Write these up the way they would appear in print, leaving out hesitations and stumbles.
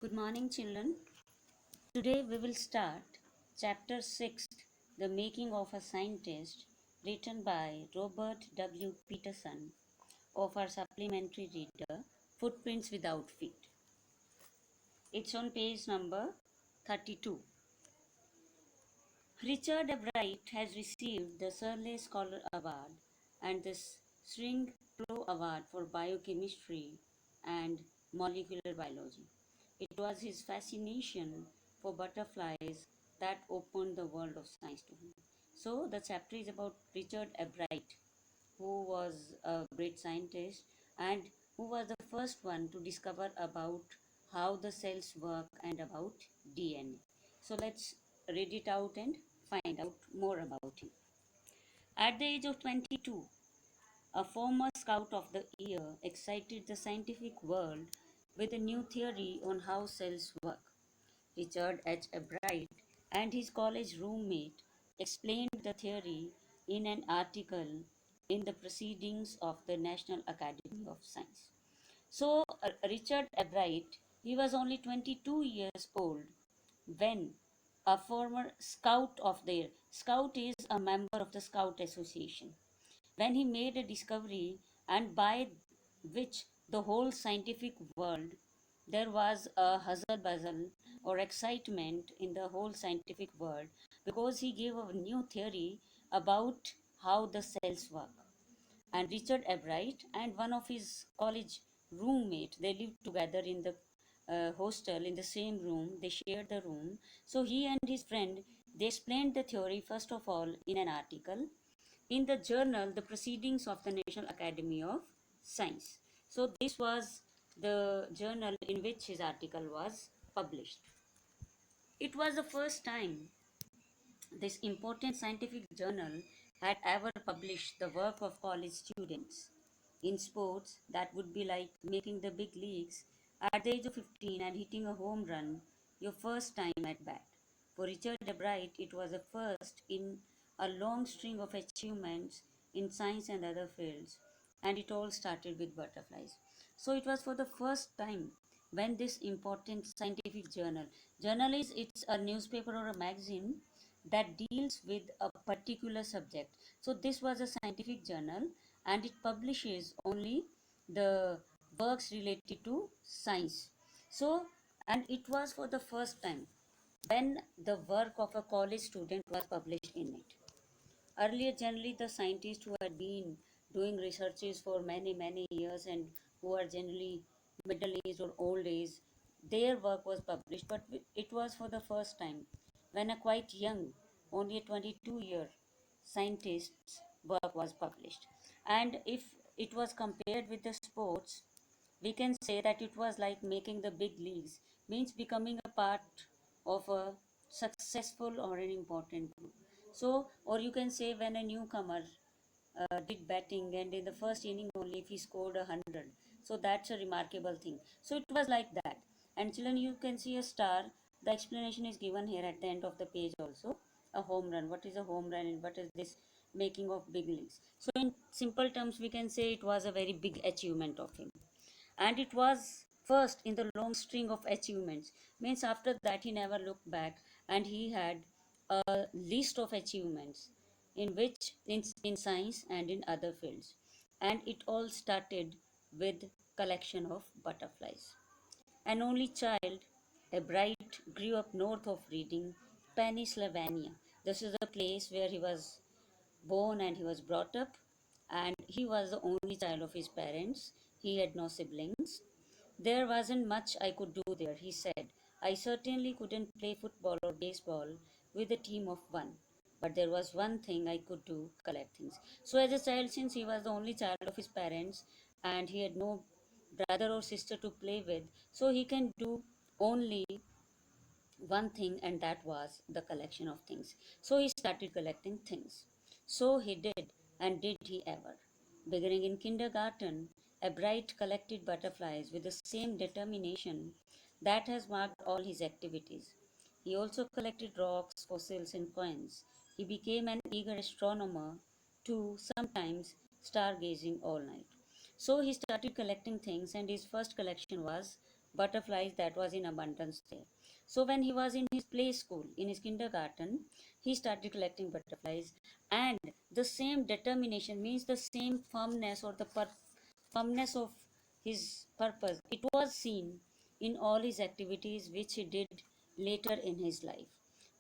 Good morning, children. Today we will start Chapter 6, The Making of a Scientist, written by Robert W. Peterson of our supplementary reader, Footprints Without Feet. It's on page number 32. Richard Bright has received the Shirley Scholar Award and the String Pro Award for Biochemistry and Molecular Biology. It was his fascination for butterflies that opened the world of science to him. So, the chapter is about Richard Bright, who was a great scientist and who was the first one to discover about how the cells work and about DNA. So, let's read it out and find out more about him. At the age of 22, a former Scout of the Year excited the scientific world with a new theory on how cells work. Richard H. Bright and his college roommate explained the theory in an article in the Proceedings of the National Academy of Science. So, Richard Bright, he was only 22 years old when a former Scout of the Year, Scout is a member of the Scout Association, when he made a discovery and by which the whole scientific world, there was a hustle bustle or excitement in the whole scientific world because he gave a new theory about how the cells work. And Richard Ebright and one of his college roommate, they lived together in the hostel in the same room. They shared the room. So he and his friend, they explained the theory first of all in an article in the journal The Proceedings of the National Academy of Science. So this was the journal in which his article was published. It was the first time this important scientific journal had ever published the work of college students. In sports, that would be like making the big leagues at the age of 15 and hitting a home run your first time at bat. For Richard Bright, it was a first in a long string of achievements in science and other fields, and it all started with butterflies. So it was for the first time when this important scientific journal is it's a newspaper or a magazine that deals with a particular subject. So this was a scientific journal and it publishes only the works related to science. So, and it was for the first time when the work of a college student was published in it. Earlier, generally, the scientists who had been doing researches for many, many years and who are generally middle aged or old age, their work was published, but it was for the first time when a quite young, only a 22-year scientist's work was published. And if it was compared with the sports, we can say that it was like making the big leagues, means becoming a part of a successful or an important group. So, or you can say when a newcomer did batting and in the first inning only if he scored 100, so that's a remarkable thing. So it was like that. And children, you can see a star. The explanation is given here at the end of the page also. A home run. What is a home run and what is this making of big leagues? So in simple terms, we can say it was a very big achievement of him, and it was first in the long string of achievements, means after that he never looked back and he had a list of achievements in which in science and in other fields, and it all started with collection of butterflies. An only child, a Bright grew up north of Reading, Pennsylvania. This is the place where he was born and he was brought up, and he was the only child of his parents. He had no siblings. There wasn't much I could do there, he said. I certainly couldn't play football or baseball with a team of one. But there was one thing I could do, collect things. So, as a child, since he was the only child of his parents and he had no brother or sister to play with, so he can do only one thing, and that was the collection of things. So he started collecting things. So he did, and did he ever. Beginning in kindergarten, a Bright collected butterflies with the same determination that has marked all his activities. He also collected rocks, fossils, and coins. He became an eager astronomer too, sometimes stargazing all night. So he started collecting things, and his first collection was butterflies that was in abundance there. So when he was in his play school, in his kindergarten, he started collecting butterflies, and the same determination means the same firmness or the firmness of his purpose. It was seen in all his activities which he did later in his life,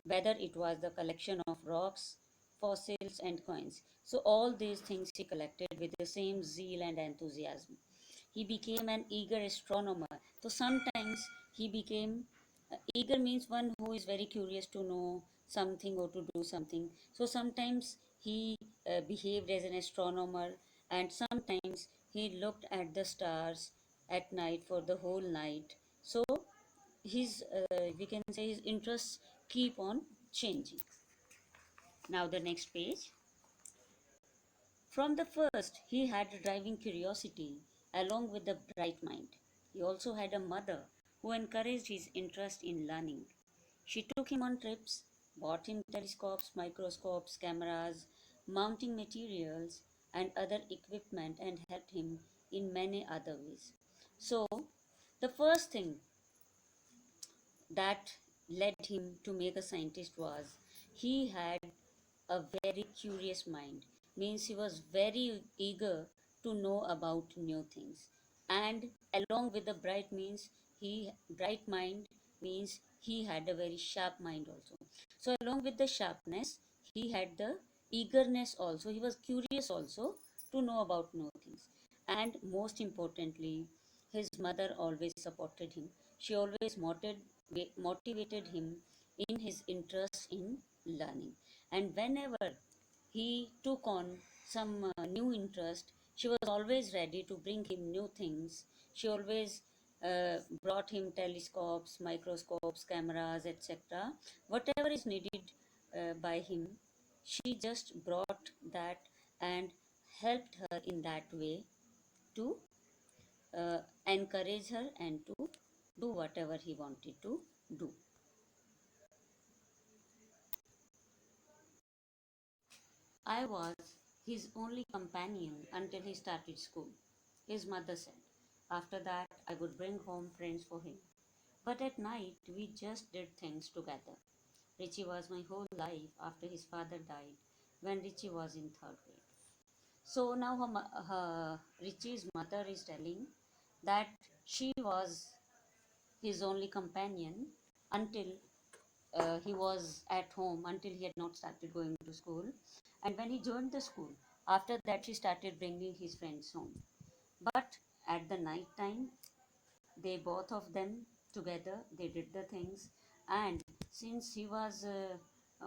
whether it was the collection of rocks, fossils, and coins. So, all these things he collected with the same zeal and enthusiasm. He became an eager astronomer. So, sometimes he became eager means one who is very curious to know something or to do something. So, sometimes he behaved as an astronomer, and sometimes he looked at the stars at night for the whole night. So, his we can say his interests keep on changing. Now the next page. From the first he had a driving curiosity along with a bright mind. He also had a mother who encouraged his interest in learning. She took him on trips, bought him telescopes, microscopes, cameras, mounting materials, and other equipment, and helped him in many other ways. So the first thing that led him to make a scientist was he had a very curious mind, means he was very eager to know about new things. And along with the bright mind means he had a very sharp mind also. So along with the sharpness he had the eagerness also. He was curious also to know about new things. And most importantly, his mother always supported him. She always motivated him in his interest in learning. And whenever he took on some new interest, she was always ready to bring him new things. She always brought him telescopes, microscopes, cameras, etc. Whatever is needed by him, she just brought that and helped her in that way to encourage her and to do whatever he wanted to do. I was his only companion until he started school, his mother said. After that, I would bring home friends for him. But at night, we just did things together. Richie was my whole life after his father died when Richie was in third grade. So now Richie's mother is telling that she was his only companion until he was at home, until he had not started going to school. And when he joined the school, after that, she started bringing his friends home. But at the night time, they both of them together, they did the things. And since he was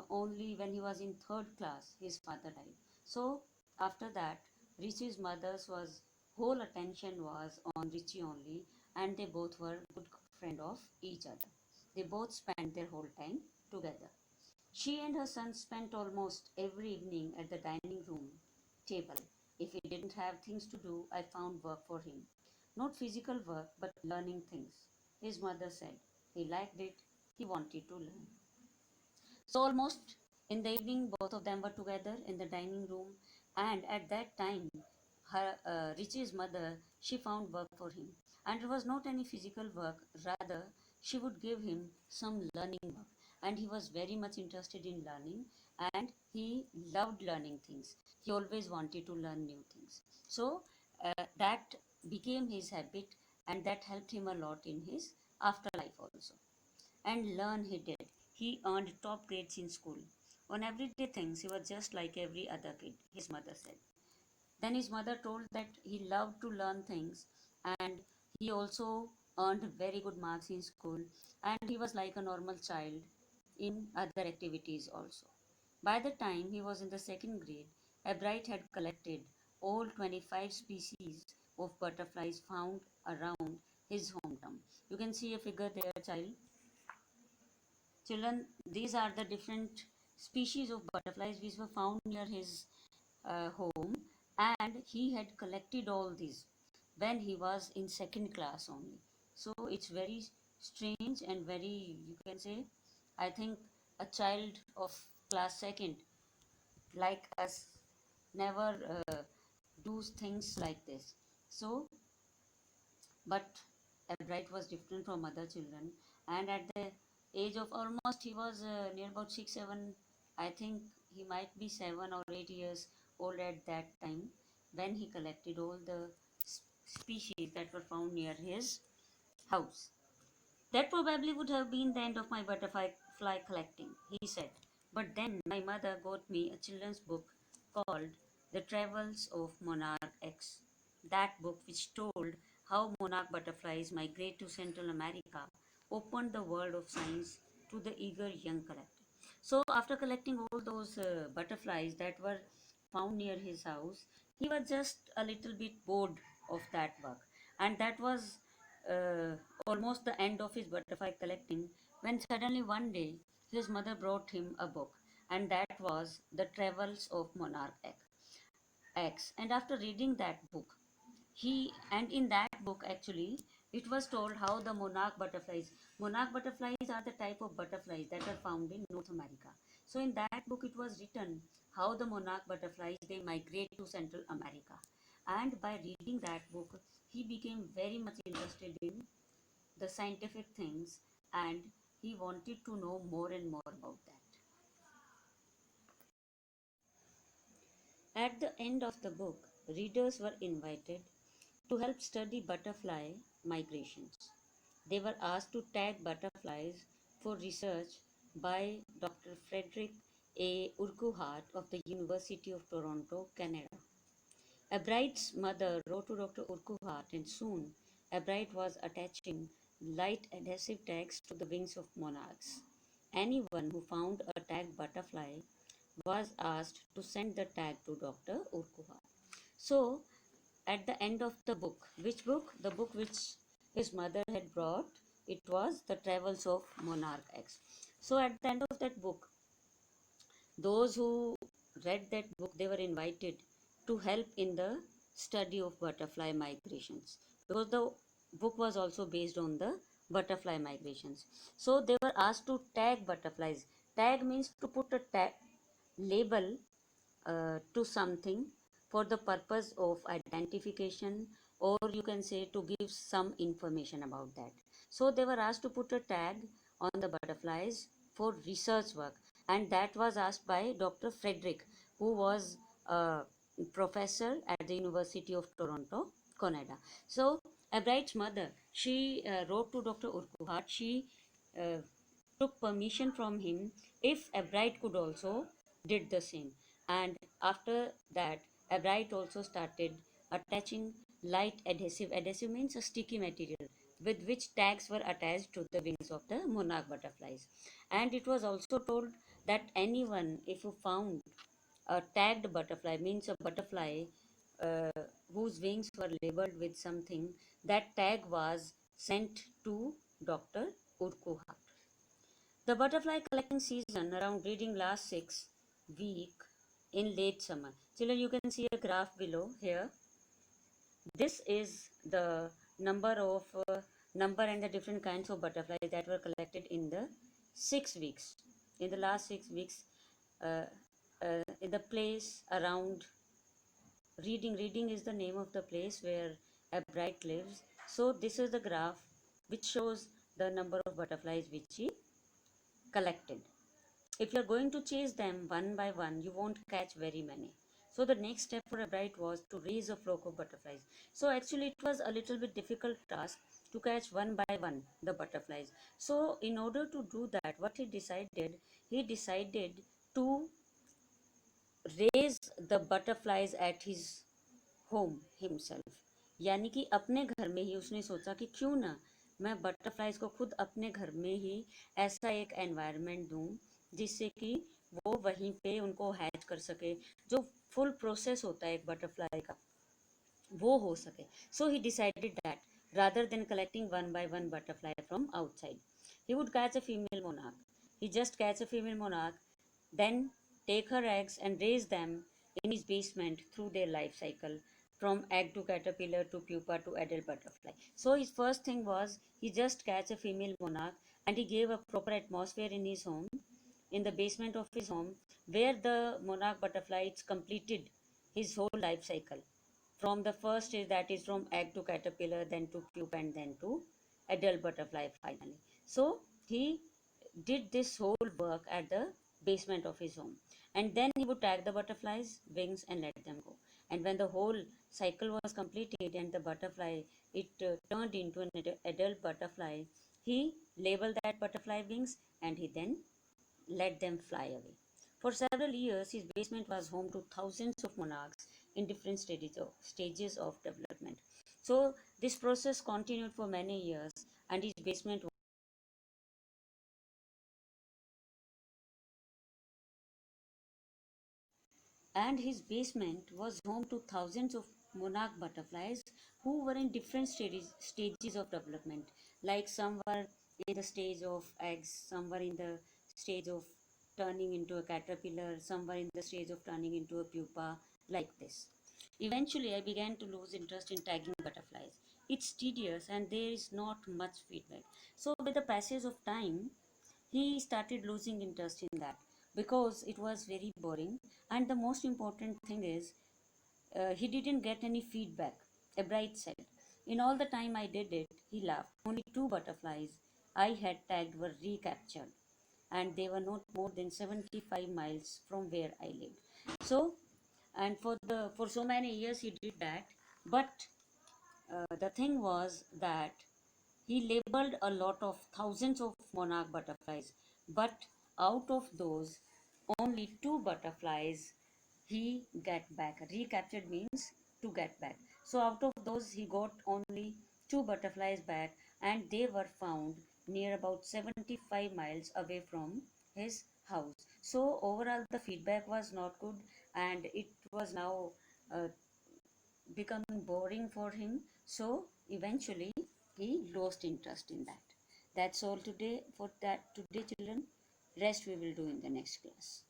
only when he was in third class, his father died. So after that, Richie's mother's was whole attention was on Richie only, and they both were good friend of each other. They both spent their whole time together. She and her son spent almost every evening at the dining room table. If he didn't have things to do, I found work for him. Not physical work, but learning things. His mother said he liked it, he wanted to learn. So, almost in the evening, both of them were together in the dining room, and at that time, Richie's mother she found work for him, and it was not any physical work. Rather, she would give him some learning work, and he was very much interested in learning, and he loved learning things. He always wanted to learn new things. So that became his habit, and that helped him a lot in his afterlife also. And learn he did. He earned top grades in school. On everyday things, he was just like every other kid, his mother said. Then his mother told that he loved to learn things, and he also earned very good marks in school, and he was like a normal child in other activities also. By the time he was in the second grade, Ebright had collected all 25 species of butterflies found around his hometown. You can see a figure there, child. Children, these are the different species of butterflies which were found near his home, and he had collected all these when he was in second class only. So it's very strange and very, you can say, I think a child of class second like us never do things like this. So, but Ebright was different from other children, and at the age of almost, he was near about 6, 7. I think he might be 7 or 8 years old at that time when he collected all the species that were found near his house. That probably would have been the end of my butterfly fly collecting, he said. But then my mother got me a children's book called The Travels of Monarch X. That book, which told how monarch butterflies migrate to Central America, opened the world of science to the eager young collector. So, after collecting all those butterflies that were found near his house, he was just a little bit bored of that work. And that was uh, almost the end of his butterfly collecting when suddenly one day his mother brought him a book, and that was The Travels of Monarch X. And after reading that book, in that book actually, it was told how the monarch butterflies are the type of butterflies that are found in North America. So in that book it was written how the monarch butterflies, they migrate to Central America. And by reading that book, he became very much interested in the scientific things, and he wanted to know more and more about that. At the end of the book, readers were invited to help study butterfly migrations. They were asked to tag butterflies for research by Dr. Frederick A. Urquhart of the University of Toronto, Canada. Ebright's mother wrote to Dr. Urquhart, and soon Ebright was attaching light adhesive tags to the wings of monarchs. Anyone who found a tagged butterfly was asked to send the tag to Dr. Urquhart. So, at the end of the book, which book? The book which his mother had brought, it was The Travels of Monarch X. So, at the end of that book, those who read that book, they were invited to help in the study of butterfly migrations, because the book was also based on the butterfly migrations. So they were asked to tag butterflies. Tag means to put a tag label to something for the purpose of identification, or you can say to give some information about that. So they were asked to put a tag on the butterflies for research work, and that was asked by Dr. Frederick, who was a professor at the University of Toronto, Canada. So Ebright's mother, she wrote to Dr. Urquhart. She uh, took permission from him if Ebright could also did the same. And after that, Ebright also started attaching light adhesive. Adhesive means a sticky material with which tags were attached to the wings of the monarch butterflies. And it was also told that anyone, if you found a tagged butterfly, means a butterfly uh, whose wings were labeled with something, that tag was sent to Dr. Urquhart. The butterfly collecting season around breeding lasts 6 weeks in late summer. Children, you can see a graph below here. This is the number of number and the different kinds of butterflies that were collected in the 6 weeks. In the last 6 weeks, uh, in the place around Reading is the name of the place where Ebright lives. So this is the graph which shows the number of butterflies which he collected. If you're going to chase them one by one, you won't catch very many. So the next step for Ebright was to raise a flock of butterflies. So actually it was a little bit difficult task to catch one by one the butterflies. So in order to do that, what he decided to raise the butterflies at his home himself. यानी कि अपने घर में ही उसने सोचा कि क्यों ना मैं बटरफ्लाइज को खुद अपने घर में ही ऐसा एक एनवायरनमेंट दूं जिससे कि वो वहीं पे उनको हैच कर सके, जो फुल प्रोसेस होता है एक बटरफ्लाई का वो हो सके. So he decided that rather than collecting one by one butterfly from outside, he would catch a female monarch. He just catch a female monarch, then take her eggs and raise them in his basement through their life cycle, from egg to caterpillar to pupa to adult butterfly. So his first thing was he just catch a female monarch, and he gave a proper atmosphere in his home, in the basement of his home, where the monarch butterflies completed his whole life cycle from the first stage, that is from egg to caterpillar, then to pupa, and then to adult butterfly finally. So he did this whole work at the basement of his home, and then he would tag the butterflies wings and let them go. And when the whole cycle was completed and the butterfly, it turned into an adult butterfly, he labeled that butterfly wings and he then let them fly away. For several years, his basement was home to thousands of monarchs in different stages of development. So this process continued for many years, and his basement was home to thousands of monarch butterflies who were in different stages of development. Like some were in the stage of eggs, some were in the stage of turning into a caterpillar, some were in the stage of turning into a pupa, like this. Eventually, I began to lose interest in tagging butterflies. It's tedious and there is not much feedback. So, with the passage of time, he started losing interest in that because it was very boring. And the most important thing is, he didn't get any feedback. A bright said, in all the time I did it, he laughed. Only two butterflies I had tagged were recaptured, and they were not more than 75 miles from where I lived. So, and for so many years he did that, but the thing was that he labeled a lot of thousands of monarch butterflies, but out of those, only two butterflies he get back. Recaptured means to get back. So out of those, he got only two butterflies back, and they were found near about 75 miles away from his house. So overall, the feedback was not good, and it was now uh, becoming boring for him. So eventually he lost interest in that. That's all today for that today, children. Rest we will do in the next class.